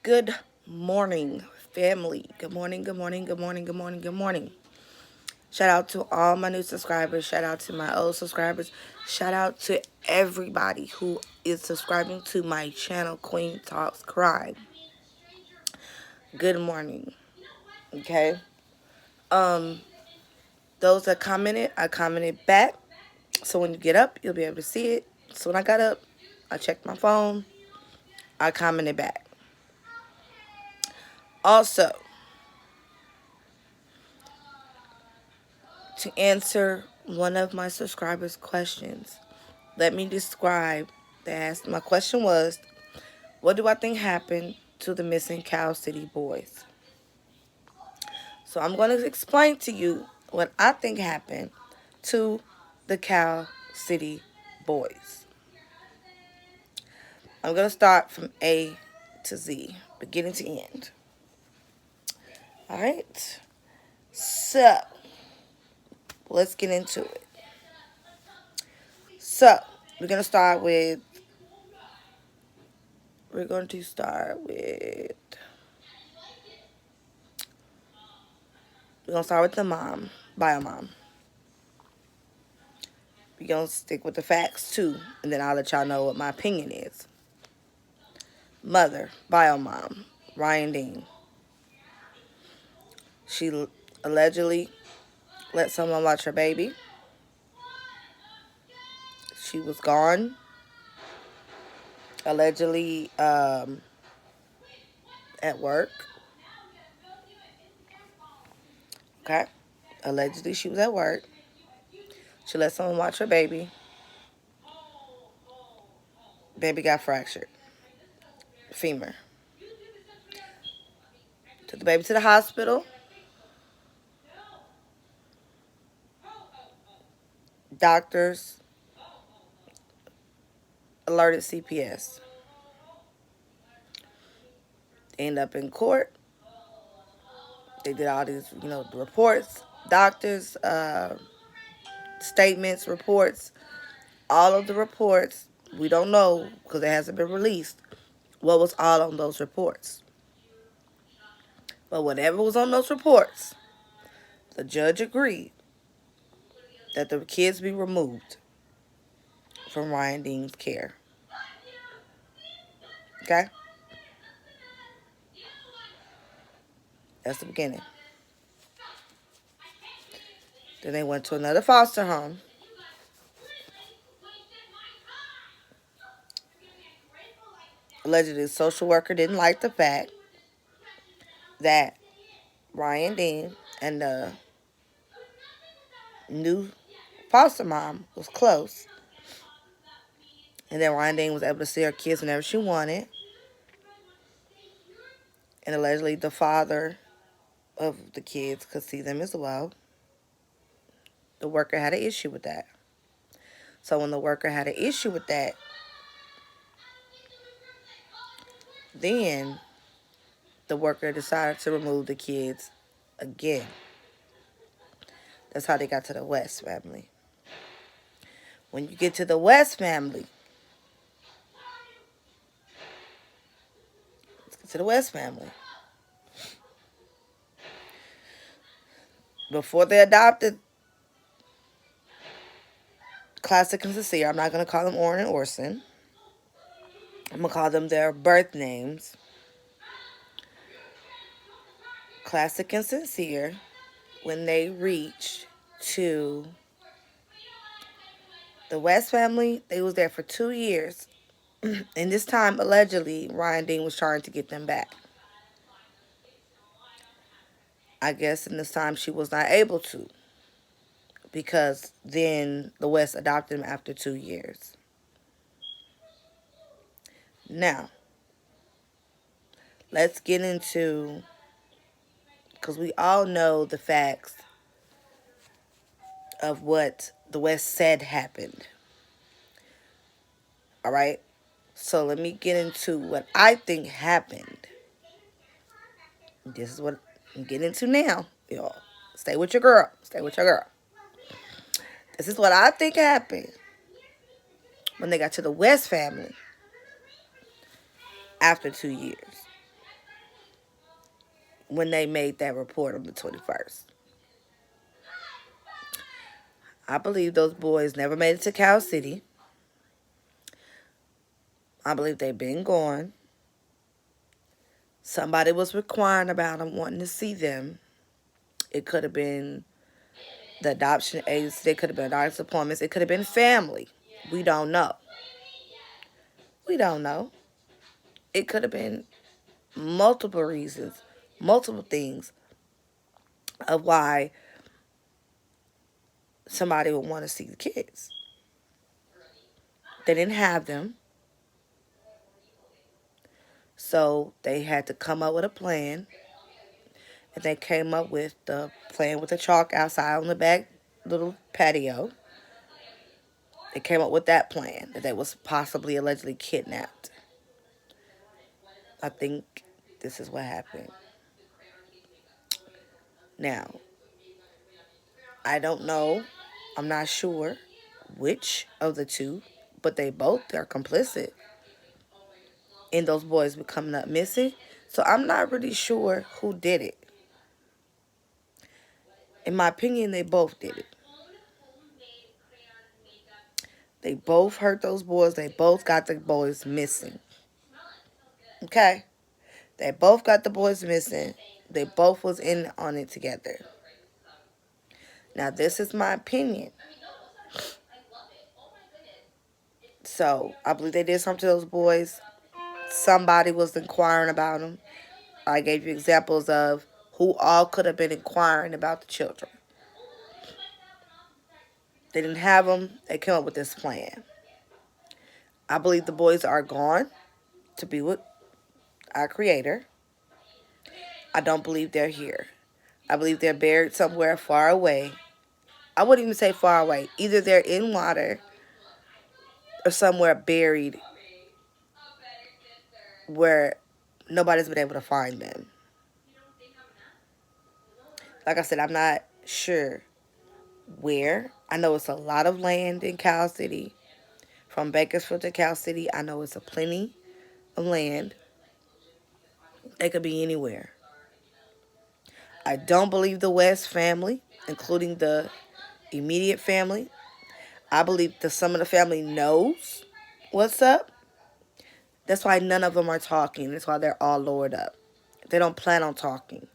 Good morning, family. Good morning, good morning, good morning, good morning, good morning. Shout out to all my new subscribers. Shout out to my old subscribers. Shout out to everybody who is subscribing to my channel, Queen Talks Crime. Good morning. Okay. Um, those that commented, I commented back. So when you get up, you'll be able to see it. So when I got up, I checked my phone. I commented back. Also, to answer one of my subscribers' questions, let me describe my question was, what do I think happened to the missing Cow City boys? So I'm going to explain to you what I think happened to the Cow City boys. I'm going to start from A to Z, beginning to end. All right. So let's get into it. So we're going to start with We're going to start with the mom, bio mom. We're going to stick with the facts too, and then I'll let y'all know what my opinion is. Mother, bio mom, Ryan Dean. She allegedly let someone watch her baby. She was gone. Allegedly at work. Okay? Allegedly she was at work. She let someone watch her baby. Baby got fractured. Femur. Took the baby to the hospital. Doctors alerted CPS. End up in court. They did all these, the reports, doctors, statements, reports, all of the reports. We don't know because it hasn't been released what was all on those reports. But whatever was on those reports, the judge agreed that the kids be removed from Ryan Dean's care. Okay? That's the beginning. Then they went to another foster home. Allegedly, the social worker didn't like the fact that Ryan Dean and the new foster mom was close. And then Ryan Dean was able to see her kids whenever she wanted. And allegedly the father of the kids could see them as well. The worker had an issue with that. So when the worker had an issue with that, then the worker decided to remove the kids again. That's how they got to the West family. When you get to the West family, let's get to the West family. Before they adopted Classic and Sincere, I'm not going to call them Orrin and Orson. I'm going to call them their birth names. Classic and Sincere, when they reach to the West family, they was there for 2 years. And this time, allegedly, Ryan Dean was trying to get them back. I guess in this time she was not able to, because then the West adopted him after 2 years. Now, let's get into, because we all know the facts of what the West said happened. All right? So let me get into what I think happened. This is what I'm getting into now, y'all. Stay with your girl. Stay with your girl. This is what I think happened when they got to the West family after 2 years. when they made that report on the 21st. I believe those boys never made it to Cal City. I believe they've been gone. Somebody was requiring about them, wanting to see them. It could have been the adoption agency. It could have been doctor's appointments. It could have been family. We don't know. We don't know. It could have been multiple reasons, multiple things of why somebody would want to see the kids. They didn't have them. So they had to come up with a plan. And they came up with the plan with the chalk outside on the back little patio. They came up with that plan that they was possibly allegedly kidnapped. I think this is what happened. Now, I don't know. I'm not sure which of the two, but they both are complicit in those boys becoming up missing. So I'm not really sure who did it. In my opinion, they both did it. They both hurt those boys. They both got the boys missing. Okay? They both got the boys missing. They both was in on it together. Now, this is my opinion. So, I believe they did something to those boys. Somebody was inquiring about them. I gave you examples of who all could have been inquiring about the children. They didn't have them. They came up with this plan. I believe the boys are gone to be with our Creator. I don't believe they're here. I believe they're buried somewhere far away. I wouldn't even say far away. Either they're in water or somewhere buried where nobody's been able to find them. Like I said, I'm not sure where. I know it's a lot of land in Cal City. From Bakersfield to Cal City, I know it's a plenty of land. They could be anywhere. I don't believe the West family, including the immediate family. I believe that some of the family knows what's up. That's why none of them are talking. That's why they're all lowered up. They don't plan on talking.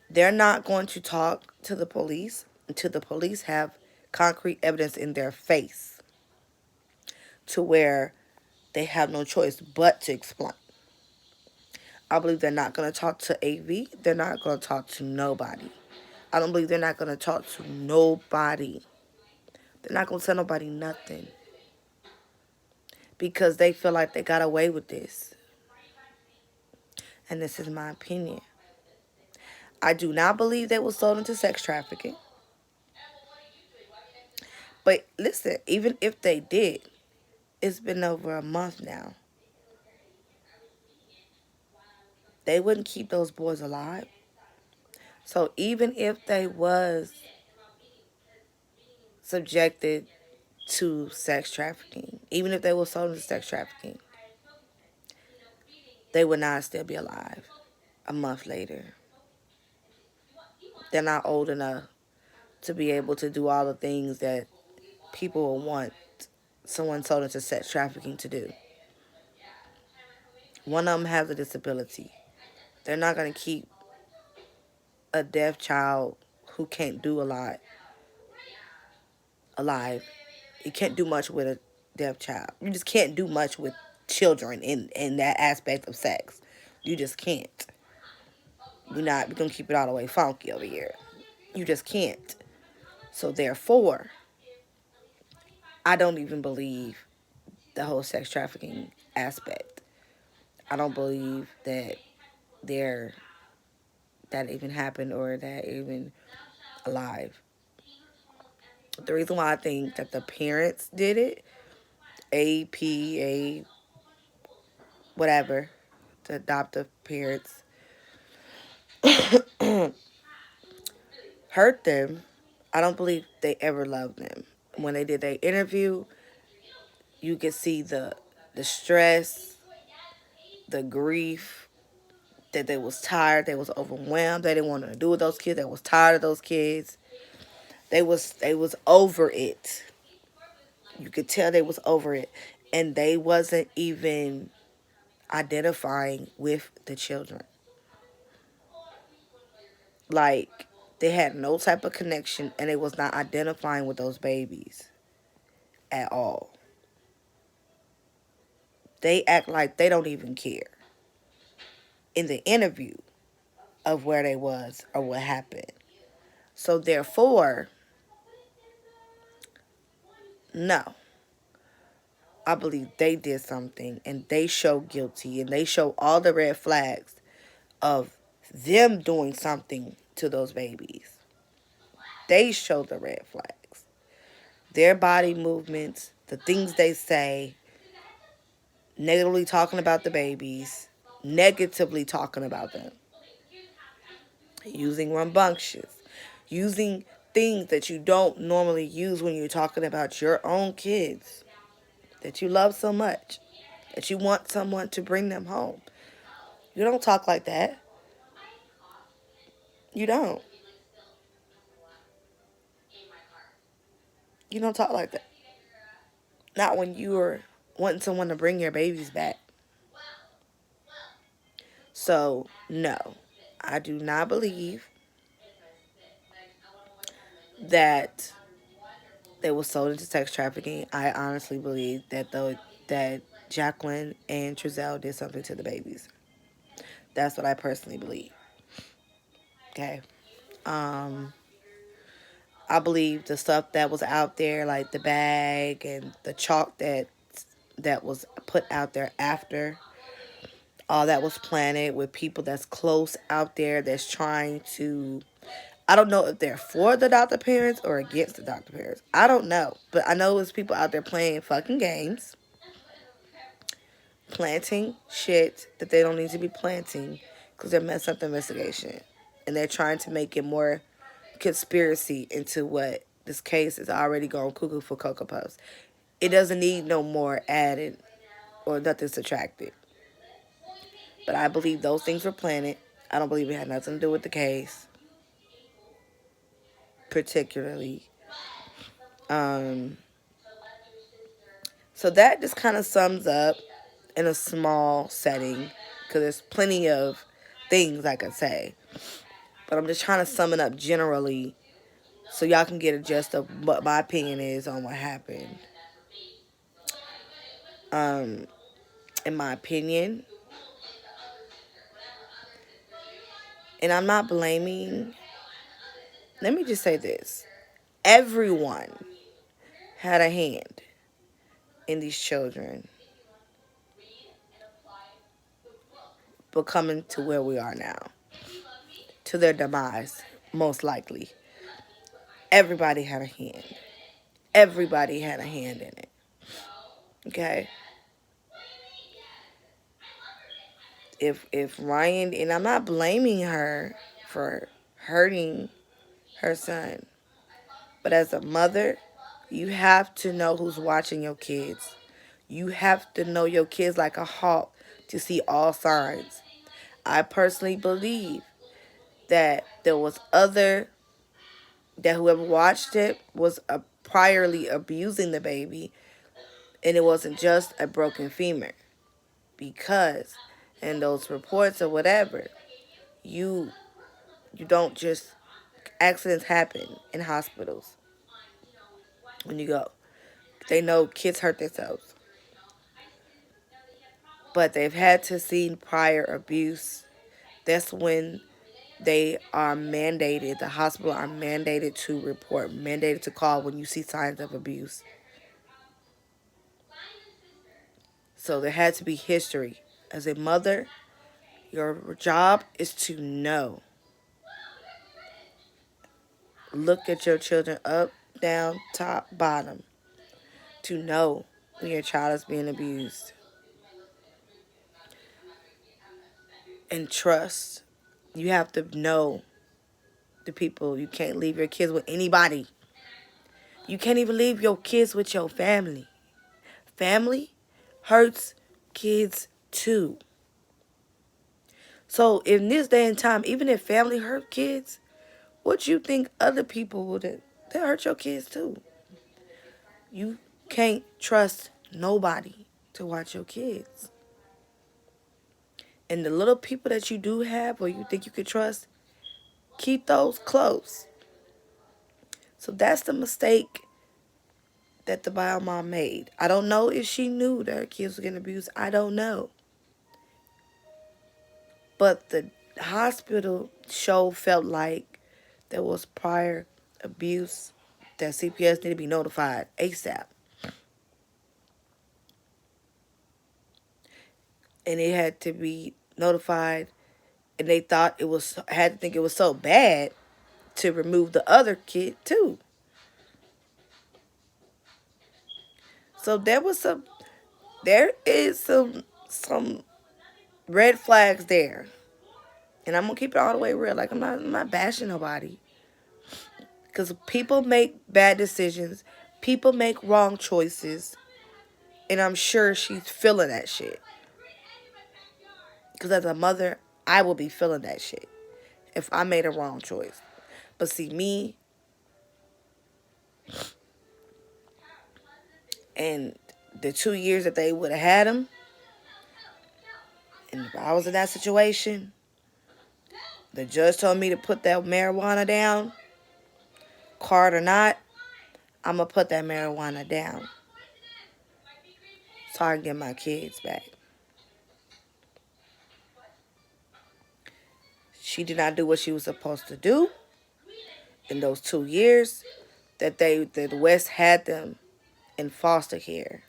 They're not going to talk to the police until the police have concrete evidence in their face to where they have no choice but to explain. I believe they're not going to talk to AV. They're not going to talk to nobody. I don't believe they're not going to talk to nobody. They're not going to tell nobody nothing. Because they feel like they got away with this. And this is my opinion. I do not believe they were sold into sex trafficking. But listen, even if they did, it's been over a month now. They wouldn't keep those boys alive. So even if they was subjected to sex trafficking, even if they were sold into sex trafficking, they would not still be alive a month later. They're not old enough to be able to do all the things that people will want someone sold into sex trafficking to do. One of them has a disability. They're not going to keep a deaf child who can't do a lot alive. You can't do much with a deaf child. You just can't do much with children in that aspect of sex. You just can't. We're going to keep it all the way funky over here. You just can't. So therefore, I don't even believe the whole sex trafficking aspect. I don't believe that that even happened or that even alive. The reason why I think that the parents did it, APA, whatever, the adoptive parents, hurt them. I don't believe they ever loved them. When they did their interview, you could see the stress, the grief, that they was tired, they was overwhelmed, they didn't want to do with those kids, they was tired of those kids. They was over it. You could tell they was over it. And they wasn't even identifying with the children. Like, they had no type of connection, and they was not identifying with those babies at all. They act like they don't even care in the interview of where they was or what happened. So therefore, no. I believe they did something, and they show guilty, and they show all the red flags of them doing something to those babies. They show the red flags. Their body movements, the things they say, negatively talking about the babies, negatively talking about them, using rambunctious, using things that you don't normally use when you're talking about your own kids that you love so much, that you want someone to bring them home. You don't talk like that. You don't. You don't talk like that. Not when you are wanting someone to bring your babies back. So, no. I do not believe that they were sold into sex trafficking. I honestly believe that that Jacqueline and Trezell did something to the babies. That's what I personally believe. Okay. I believe the stuff that was out there, like the bag and the chalk that was put out there after all that was planted with people that's close out there that's trying to, I don't know if they're for the adoptive parents or against the adoptive parents. I don't know. But I know there's people out there playing fucking games, planting shit that they don't need to be planting because they're messing up the investigation. And they're trying to make it more conspiracy into what this case is already going cuckoo for Cocoa Puffs. It doesn't need no more added or nothing subtracted. But I believe those things were planted. I don't believe it had nothing to do with the case, particularly. So that just kind of sums up in a small setting, because there's plenty of things I could say. But I'm just trying to sum it up generally so y'all can get a gist of what my opinion is on what happened. In my opinion, and I'm not blaming, let me just say this. Everyone had a hand in these children becoming to where we are now, to their demise, most likely. Everybody had a hand. Everybody had a hand in it. Okay? If Ryan, and I'm not blaming her for hurting her son, but as a mother, you have to know who's watching your kids. You have to know your kids like a hawk to see all signs. I personally believe that there was that whoever watched it was priorly abusing the baby, and it wasn't just a broken femur. Because in those reports or whatever, you don't just, accidents happen in hospitals when you go. They know kids hurt themselves. But they've had to see prior abuse. That's when they are mandated, the hospital are mandated to report, mandated to call when you see signs of abuse. So there had to be history. As a mother, your job is to know. Look at your children up, down, top, bottom. To know when your child is being abused. And trust. You have to know the people. You can't leave your kids with anybody. You can't even leave your kids with your family. Family hurts kids too. So in this day and time, even if family hurt kids, what you think other people would have? They'll hurt your kids too. You can't trust nobody to watch your kids. And the little people that you do have or you think you can trust, keep those close. So that's the mistake that the bio mom made. I don't know if she knew that her kids were getting abused. I don't know. But the hospital show felt like there was prior abuse, that CPS needed to be notified ASAP. And it had to be notified, and they thought had to think it was so bad to remove the other kid too. So there is some red flags there. And I'm gonna keep it all the way real. Like I'm not bashing nobody. Because people make bad decisions. People make wrong choices. And I'm sure she's feeling that shit. Because as a mother, I will be feeling that shit if I made a wrong choice. But see, me and the 2 years that they would have had him, and if I was in that situation, the judge told me to put that marijuana down, card or not, I'm going to put that marijuana down so I can get my kids back. She did not do what she was supposed to do in those 2 years that the West had them in foster care.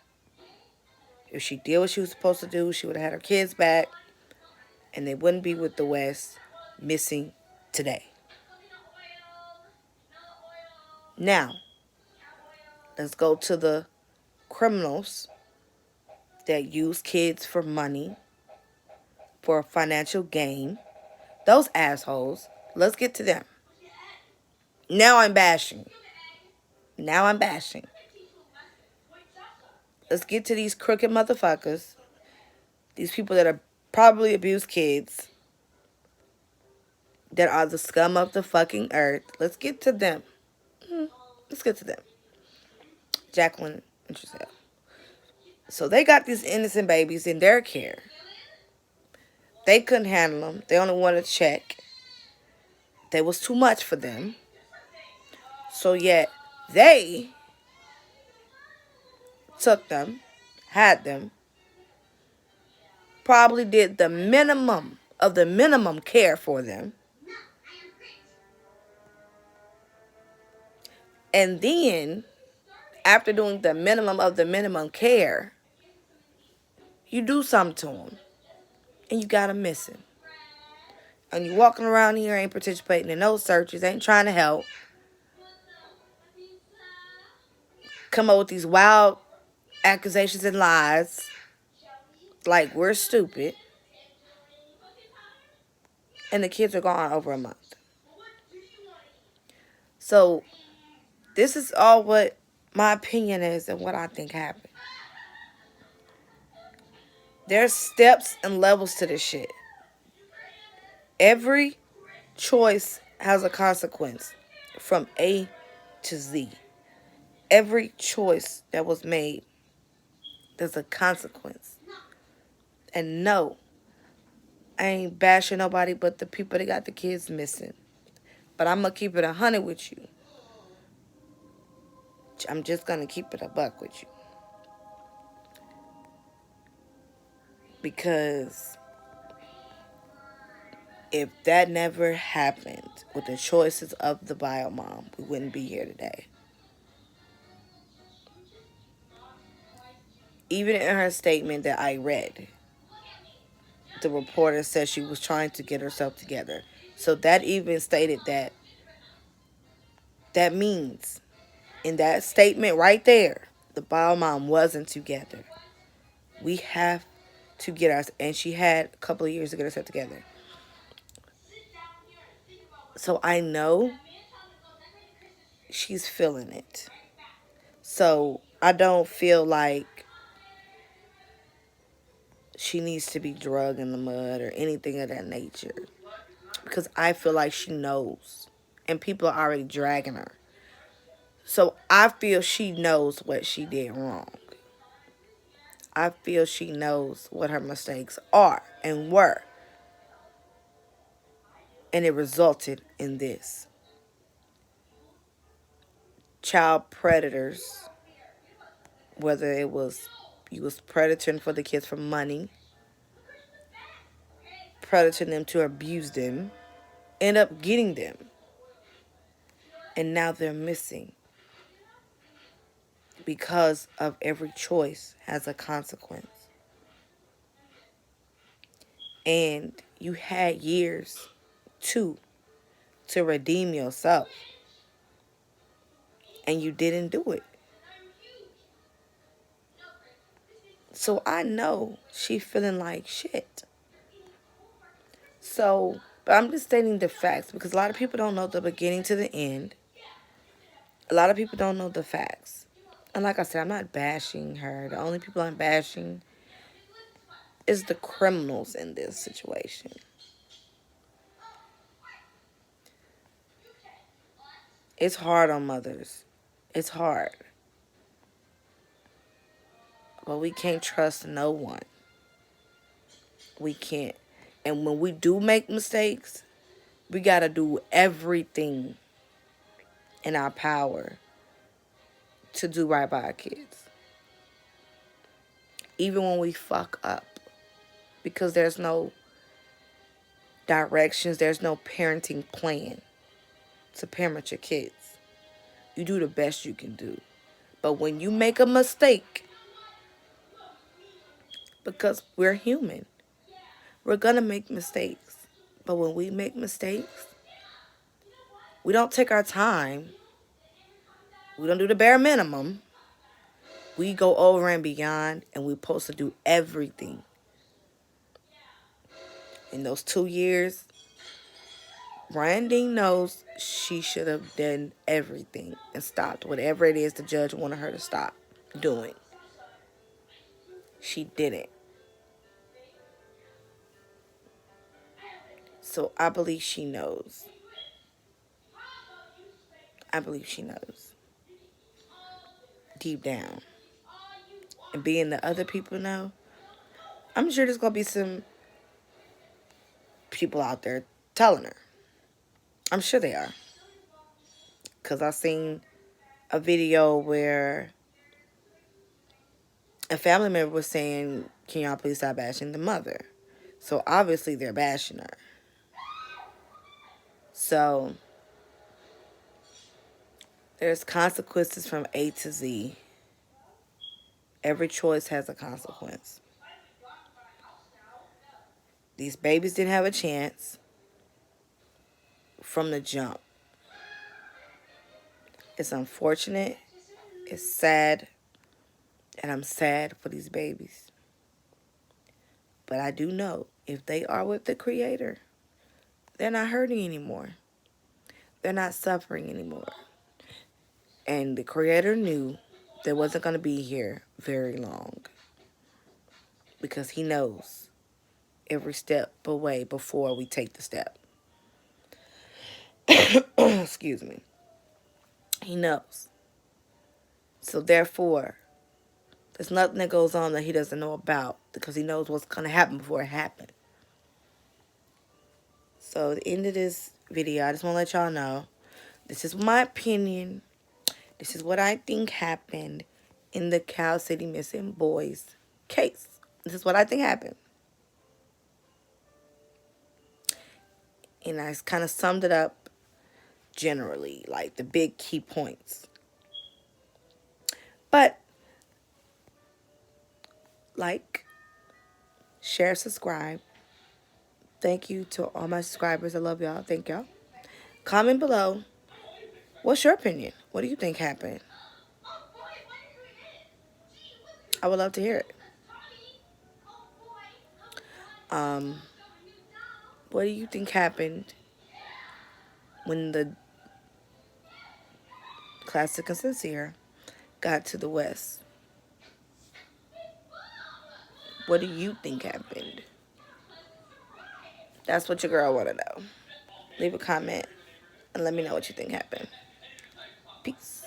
If she did what she was supposed to do, she would have had her kids back, and they wouldn't be with the West missing today. Now, let's go to the criminals that use kids for money, for financial gain. Those assholes, let's get to them. Now I'm bashing. Let's get to these crooked motherfuckers. These people that are probably abused kids. That are the scum of the fucking earth. Let's get to them. Jacqueline and Giselle. So they got these innocent babies in their care. They couldn't handle them. They only wanted to check. That was too much for them. So yet they took them, had them, probably did the minimum of the minimum care for them. And then, after doing the minimum of the minimum care, you do something to them. And you got them missing. And you walking around here, ain't participating in no searches, ain't trying to help. Come up with these wild accusations and lies. Like we're stupid. And the kids are gone over a month. So, this is all what my opinion is and what I think happened. There's steps and levels to this shit. Every choice has a consequence from A to Z. Every choice that was made, there's a consequence. And no, I ain't bashing nobody but the people that got the kids missing. But I'm going to keep it 100 with you. I'm just going to keep it a buck with you. Because if that never happened with the choices of the bio mom, we wouldn't be here today. Even in her statement that I read, the reporter said she was trying to get herself together. So that even stated that means in that statement right there, the bio mom wasn't together. We have to get us, and she had a couple of years to get herself together. So I know she's feeling it. So I don't feel like she needs to be drugged in the mud or anything of that nature. Because I feel like she knows. And people are already dragging her. So I feel she knows what she did wrong. I feel she knows what her mistakes are and were. And it resulted in this. Child predators, whether it was you was predating for the kids for money, predating them to abuse them, end up getting them. And now they're missing. Because of every choice has a consequence. And you had years to redeem yourself. And you didn't do it. So I know she feeling like shit. So, but I'm just stating the facts because a lot of people don't know the beginning to the end. A lot of people don't know the facts. And like I said, I'm not bashing her. The only people I'm bashing is the criminals in this situation. It's hard on mothers. It's hard. But we can't trust no one. We can't. And when we do make mistakes, we got to do everything in our power to do right by our kids. Even when we fuck up. Because there's no directions, there's no parenting plan to parent your kids. You do the best you can do. But when you make a mistake, because we're human, we're going to make mistakes. But when we make mistakes, we don't take our time. We don't do the bare minimum. We go over and beyond, and we're supposed to do everything. In those 2 years, Brandine knows she should have done everything and stopped whatever it is the judge wanted her to stop doing. She didn't. So I believe she knows. I believe she knows. Deep down. And being the other people know, I'm sure there's going to be some people out there telling her. I'm sure they are. Because I seen a video where a family member was saying, can y'all please stop bashing the mother? So obviously they're bashing her. So there's consequences from A to Z. Every choice has a consequence. These babies didn't have a chance from the jump. It's unfortunate. It's sad. And I'm sad for these babies. But I do know if they are with the Creator, they're not hurting anymore. They're not suffering anymore. And the Creator knew they wasn't going to be here very long. Because He knows every step away before we take the step. Excuse me. He knows. So therefore, there's nothing that goes on that He doesn't know about because He knows what's going to happen before it happens. So at the end of this video, I just want to let y'all know, this is my opinion. This is what I think happened in the Cal City Missing Boys case. This is what I think happened. And I kind of summed it up generally, like the big key points. But, like, share, subscribe. Thank you to all my subscribers. I love y'all. Thank y'all. Comment below. What's your opinion? What do you think happened? I would love to hear it. What do you think happened when the Classic and Sincere got to the West? What do you think happened? That's what your girl want to know. Leave a comment and let me know what you think happened. Peace.